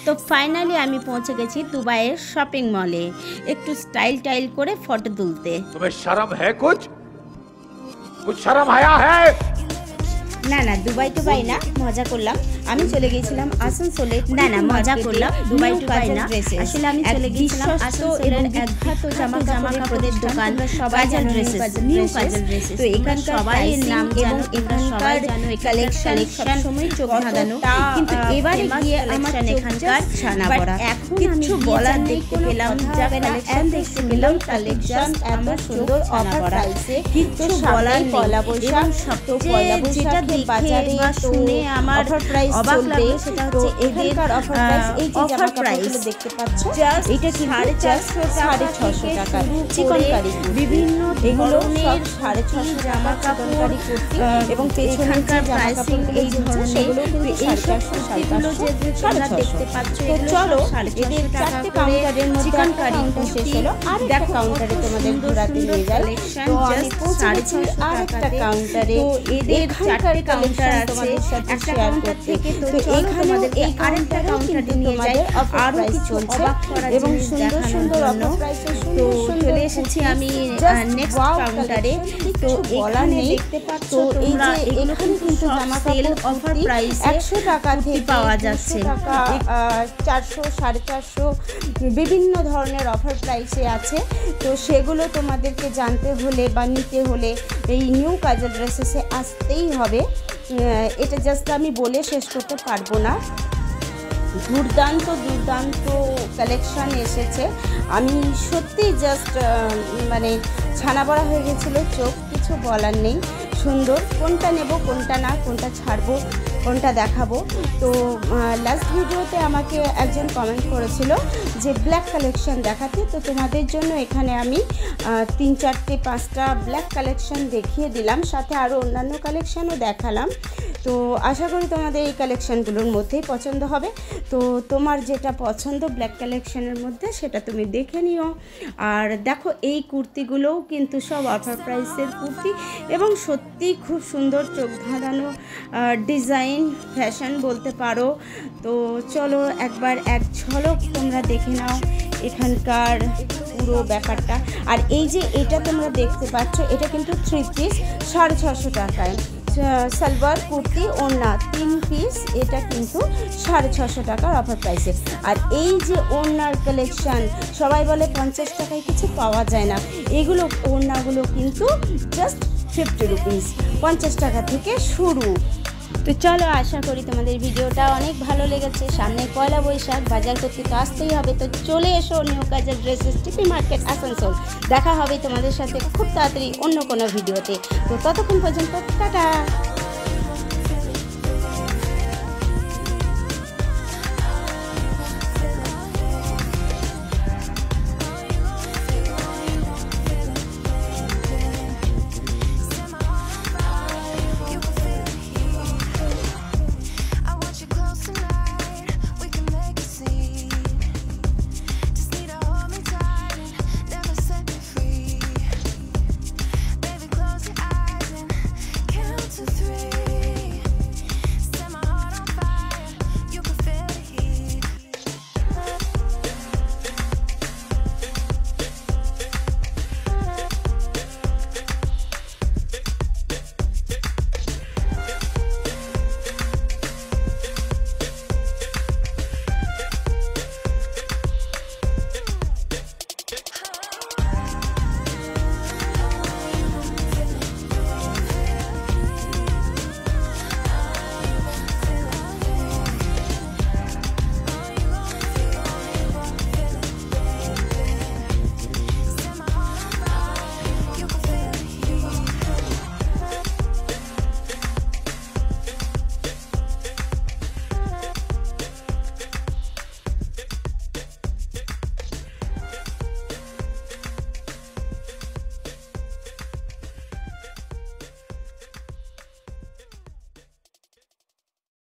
তো ফাইনালি আমি পৌঁছে গেছি দুবাইয়ের শপিং মলে একটু স্টাইল করে ফটো তুলতে। तुम्हें शर्म है? कुछ शर्म आया है? না না, দুবাই না, মজা করলাম। আমি চলে গিয়েছিলাম আসানসোলে। না না, মজা করলাম, দুবাই না, আসলে আমি চলে গিয়েছিলাম আসানসোলের একঘাত জামা কাপড়ের দোকান, সবাই জানো নিউ কাজল ড্রেসেস। তো এখানকার সবাই নাম এবং এখানকার কালেকশন সবসময় চোখ ধাঁধানো, কিন্তু এবারে গিয়ে আমার এখানকার ছানা পড়া। এখন কিছু বলার দেখতে পেলাম, যা কালেকশন দেখতে পেলাম, কালেকশন এত সুন্দর অফার প্রাইসে, কিছু বলার পয়লা বৈশাখ, সবচেয়ে যেটা বাজারে শুনে আমার অবাক লাগলো সেটা হচ্ছে এখানকার অফার প্রাইস। এই যে জামা কাপড়গুলো দেখতে পাচ্ছ, এটা কি 450 টাকা চিকনকারি, বিভিন্ন এগুলো সব 650 জামা কাপড় এবং পেছনকার প্রাইসিং এই ধরনের সেগুলো কিন্তু 450 যে দেখতে পাচ্ছ। তো চলো এদের চারটে কাউন্টারের মধ্যে চিকনকারি শেষ হলো, আর একটা কাউন্টারে তোমাদের ঘোরাতে নিয়ে যাই। তো আমি পৌঁছেছি আরেকটা কাউন্টারে। তো এদের চারটে কাউন্টার আছে, একটা কাউন্টার থেকে তো তোমাদের এই আরেকটা কাউন্টারে নিয়ে যাই, আরো কিছু অবাক করা এবং সুন্দর সুন্দর অফার প্রাইসে। তো চলে এসেছি আমি নেক্সট কাউন্টারে। তো এখানে দেখতে পাচ্ছ তোমরা এগুলো কিন্তু জামা কাপড় অফার প্রাইসে 100 টাকা থেকে পাওয়া যাচ্ছে, 400 450 বিভিন্ন ধরনের অফার প্রাইসে আছে। তো সেগুলো তোমাদেরকে জানতে হলে বা নিতে হলে এই নিউ কাজল ড্রেসেসে আসতেই হবে। এটা জাস্ট আমি বলে শেষ করতে পারবো না। দুর্দান্ত কালেকশন এসেছে। আমি সত্যি জাস্ট মানে ছানা বড়া হয়ে গেছিলো চোখ, কিছু বলার নেই। সুন্দর, কোনটা নেব কোনটা না, কোনটা ছাড়বো কোনটা দেখাবো। তো লাস্ট ভিডিওতে আমাকে একজন কমেন্ট করেছিল যে ব্ল্যাক কালেকশন দেখাতে। তো তোমাদের জন্য এখানে আমি 3, 4, 5টা ব্ল্যাক কালেকশন দেখিয়ে দিলাম, সাথে আরও অন্যান্য কালেকশানও দেখালাম। তো আশা করি তোমাদের এই কালেকশানগুলোর মধ্যেই পছন্দ হবে। তো তোমার যেটা পছন্দ ব্ল্যাক কালেকশানের মধ্যে সেটা তুমি দেখে নিও। আর দেখো এই কুর্তিগুলোও কিন্তু সব অফার প্রাইসের কুর্তি এবং সত্যি খুব সুন্দর চোখ ধাঁধানো ডিজাইন, ফ্যাশন বলতে পারো। তো চলো একবার এক ঝলক তোমরা দেখে নাও এখানকার পুরো ব্যাপারটা। আর এই যে এটা তোমরা দেখতে পাচ্ছ, এটা কিন্তু 3 পিস 650 টাকায়, সালোয়ার কুর্তি ওড়না 3 পিস, এটা কিন্তু 650 টাকার অফার প্রাইসে। আর এই যে ওড়নার কালেকশান, সবাই বলে 50 টাকায় কিছু পাওয়া যায় না, এগুলো ওড়নাগুলো কিন্তু জাস্ট 50 রুপিস, 50 টাকা থেকে শুরু। তো চলো, আশা করি তোমাদের ভিডিওটা অনেক ভালো লেগেছে। সামনে পয়লা বৈশাখ, বাজার করতে তো আসতেই হবে। তো চলে এসো নিউ কাজল ড্রেসেস টিপি মার্কেট আসানসোল। দেখা হবে তোমাদের সাথে খুব তাড়াতাড়ি অন্য কোনো ভিডিওতে। তো ততক্ষণ পর্যন্ত টাটা।